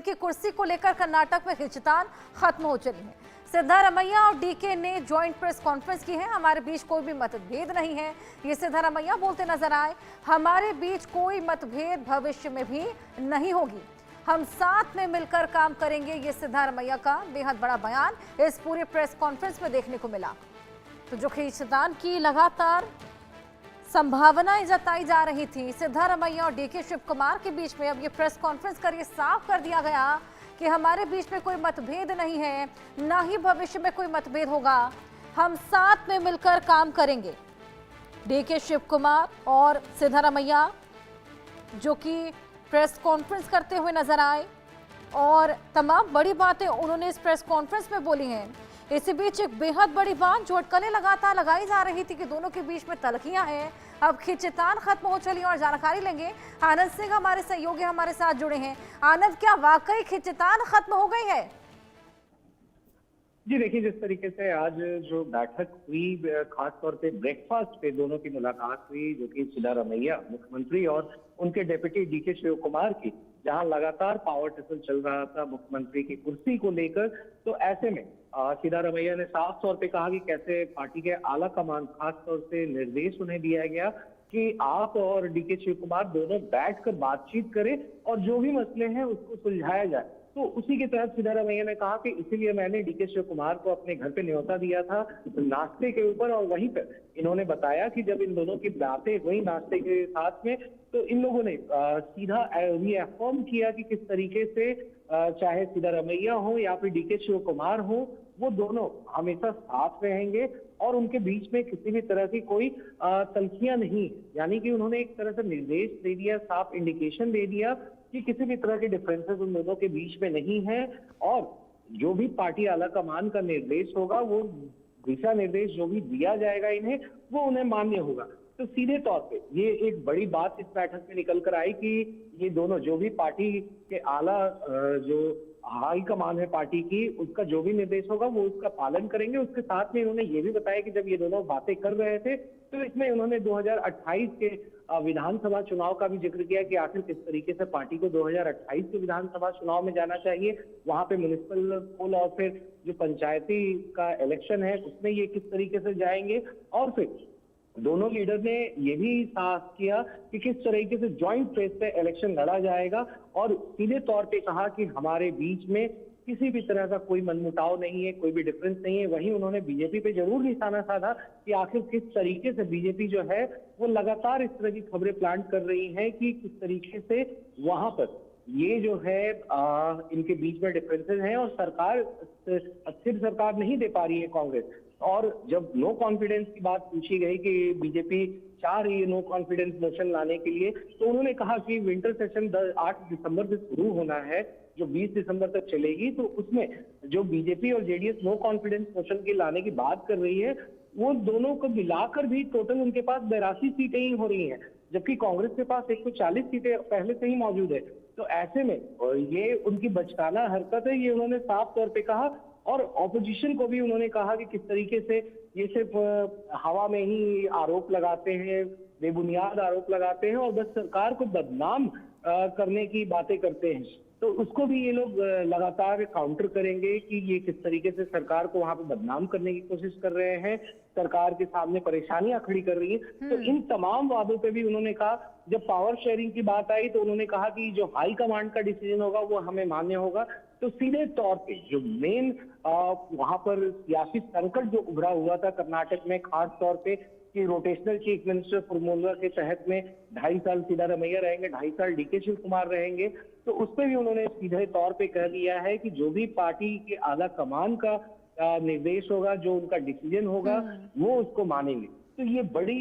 की कुर्सी को लेकर कर्नाटक में खींचतान खत्म हो चली है। सिद्धारमैया और डीके ने ज्वाइंट प्रेस कॉन्फ्रेंस की है। हमारे बीच कोई भी मतभेद नहीं है, ये सिद्धारमैया बोलते नजर आए। हमारे बीच कोई मतभेद भविष्य में भी नहीं होगी, हम साथ में मिलकर काम करेंगे। ये सिद्धारमैया का बेहद बड़ा बयान इस पूरे प्रेस कॉन्फ्रेंस में देखने को मिला। तो जो खींचतान की लगातार संभावनाएं जताई जा रही थी सिद्धारमैया और डीके शिव कुमार के बीच में, अब ये प्रेस कॉन्फ्रेंस कर ये साफ कर दिया गया कि हमारे बीच में कोई मतभेद नहीं है, ना ही भविष्य में कोई मतभेद होगा, हम साथ में मिलकर काम करेंगे। डीके शिव कुमार और सिद्धारमैया जो कि प्रेस कॉन्फ्रेंस करते हुए नजर आए और तमाम बड़ी बातें उन्होंने इस प्रेस कॉन्फ्रेंस में बोली हैं। इसी बीच एक बेहद बड़ी बात जो अटकलें लगातार लगाई जा रही थी कि दोनों के बीच में तलखियां हैं, अब खींचतान खत्म हो चली और जानकारी लेंगे। आनंद सिंह हमारे सहयोगी हमारे साथ जुड़े हैं। आनंद, क्या वाकई खींचतान खत्म हो गई है? जी देखिए, जिस तरीके से आज जो बैठक हुई, खास तौर पे ब्रेकफास्ट पे दोनों की मुलाकात हुई, जो कि सिद्धारमैया मुख्यमंत्री और उनके डिप्टी डीके शिव कुमार की, जहां लगातार पावर टसल चल रहा था मुख्यमंत्री की कुर्सी को लेकर। तो ऐसे में सिद्धारमैया ने साफ तौर पे कहा कि कैसे पार्टी के आला कमान, खास तौर से निर्देश उन्हें दिया गया कि आप और डीके शिव कुमार दोनों बैठकर बातचीत करें और जो भी मसले हैं उसको सुलझाया जाए। तो उसी के तहत सिद्धारमैया ने कहा कि इसीलिए मैंने डीके शिव कुमार को अपने घर पे न्योता दिया था नाश्ते के ऊपर, और वहीं पर इन्होंने बताया कि जब इन दोनों की बातें हुई नाश्ते के साथ में, तो इन लोगों ने सीधा रीअफर्म किया कि किस तरीके से चाहे सिद्धारमैया हो या फिर डीके शिव कुमार हो, वो दोनों हमेशा साथ रहेंगे और उनके बीच में किसी भी तरह की कोई तल्खियां नहीं। यानी कि उन्होंने एक तरह से निर्देश दे दिया, साफ इंडिकेशन दे दिया कि किसी भी तरह के डिफरेंसेस उन दोनों के बीच में नहीं है, और जो भी पार्टी आला कमान का निर्देश होगा, वो दिशा निर्देश जो भी दिया जाएगा इन्हें, वो उन्हें मान्य होगा। तो सीधे तौर पे ये एक बड़ी बात इस बैठक में निकल कर आई कि ये दोनों जो भी पार्टी के आला जो हाई कमान है पार्टी की, उसका जो भी निर्देश होगा वो उसका पालन करेंगे। उसके साथ में उन्होंने ये भी बताया कि जब ये दोनों बातें कर रहे थे तो इसमें उन्होंने 2028 के विधानसभा चुनाव का भी जिक्र किया कि आखिर किस तरीके से पार्टी को 2028 के विधानसभा चुनाव में जाना चाहिए, वहां पे म्युनिसिपल पोल और फिर जो पंचायती का इलेक्शन है उसमें ये किस तरीके से जाएंगे। और फिर दोनों लीडर ने ये भी साफ किया कि किस तरीके से ज्वाइंट फेस पे इलेक्शन लड़ा जाएगा, और सीधे तौर पे कहा कि हमारे बीच में किसी भी तरह का कोई मनमुटाव नहीं है, कोई भी डिफरेंस नहीं है। वहीं उन्होंने बीजेपी पे जरूर निशाना साधा कि आखिर किस तरीके से बीजेपी जो है वो लगातार इस तरह की खबरें प्लांट कर रही है कि किस तरीके से वहां पर ये जो है इनके बीच में डिफरेंसेस हैं और सरकार स्थिर सरकार नहीं दे पा रही है कांग्रेस। और जब नो कॉन्फिडेंस की बात पूछी गई कि बीजेपी चाह रही है नो कॉन्फिडेंस मोशन लाने के लिए, तो उन्होंने कहा कि विंटर सेशन 8 दिसंबर से शुरू होना है, जो 20 दिसंबर तक चलेगी। तो उसमें जो बीजेपी और जेडीएस नो कॉन्फिडेंस मोशन की लाने की बात कर रही है, वो दोनों को मिलाकर भी टोटल उनके पास 82 सीटें ही हो रही हैं, जबकि कांग्रेस के पास 140 सीटें पहले से ही मौजूद है। तो ऐसे में ये उनकी बचकाना हरकत है, ये उन्होंने साफ तौर पे कहा। और ऑपोजिशन को भी उन्होंने कहा कि किस तरीके से ये सिर्फ हवा में ही आरोप लगाते हैं, बेबुनियाद आरोप लगाते हैं और बस सरकार को बदनाम करने की बातें करते हैं। तो उसको भी ये लोग लगातार काउंटर करेंगे कि ये किस तरीके से सरकार को वहां पे बदनाम करने की कोशिश कर रहे हैं, सरकार के सामने परेशानियां खड़ी कर रही हैं। तो इन तमाम वादों पे भी उन्होंने कहा, जब पावर शेयरिंग की बात आई तो उन्होंने कहा कि जो हाई कमांड का डिसीजन होगा वो हमें मान्य होगा। तो सीधे तौर पे जो मेन वहां पर सियासी संकट जो उभरा हुआ था कर्नाटक में, खास तौर पे कि रोटेशनल चीफ मिनिस्टर फॉर्मूला के तहत में 2.5 साल सिद्धारमैया रहेंगे, 2.5 साल डीके शिव कुमार रहेंगे, तो उस पर भी उन्होंने सीधे तौर पे कह दिया है कि जो भी पार्टी के आला कमान का निर्देश होगा, जो उनका डिसीजन होगा, वो उसको मानेंगे। तो ये बड़ी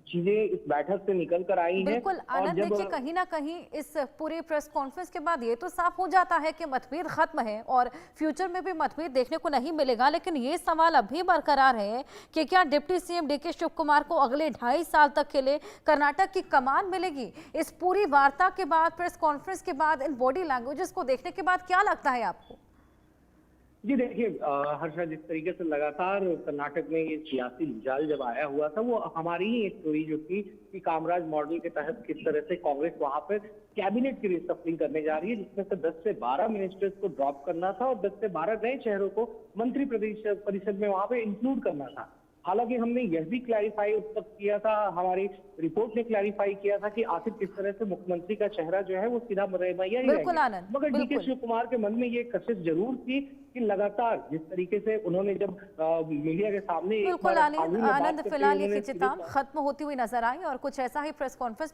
चीजें इस बैठक से निकल कर आई हैं। बिल्कुल आनंद, देखिए कहीं ना कहीं इस पूरे प्रेस कॉन्फ्रेंस के बाद ये तो साफ हो जाता है कि मतभेद खत्म है और फ्यूचर में भी मतभेद देखने को नहीं मिलेगा, लेकिन ये सवाल अभी बरकरार है कि क्या deputy CM DK Shivakumar को अगले 2.5 साल तक के लिए कर्नाटक की कमान मिलेगी? इस पूरी वार्ता के बाद, प्रेस कॉन्फ्रेंस के बाद, इन बॉडी लैंग्वेजेस को देखने के बाद क्या लगता है आपको? जी देखिए हर्षा, जिस तरीके से लगातार कर्नाटक में ये सियासी जाल जब आया हुआ था, वो हमारी ही एक स्टोरी जो थी कि कामराज मॉडल के तहत किस तरह से कांग्रेस वहां पर कैबिनेट की रिशफलिंग करने जा रही है, जिसमें से 10 से 12 मिनिस्टर्स को ड्रॉप करना था और 10 से 12 नए चेहरों को मंत्री परिषद में वहां पे इंक्लूड करना था। हालांकि हमने यह भी क्लैरिफाई उस वक्त किया था, हमारी रिपोर्ट ने क्लैरिफाई किया था कि आखिर किस तरह से मुख्यमंत्री का चेहरा जो है वो सीधा सिद्धारमैया ही बिल्कुल रहेंगे। आनंद, मगर डीके बिल्कुल। शिव कुमार के मन में ये कशिश जरूर थी कि लगातार जिस तरीके से उन्होंने जब मीडिया के सामने एक बिल्कुल बार हाल ही में बात आनंद, करते हुए फिलहाल ये उन्होंने खिंचातान खत्म होती हुई नजर आई और कुछ ऐसा ही प्रेस कॉन्फ्रेंस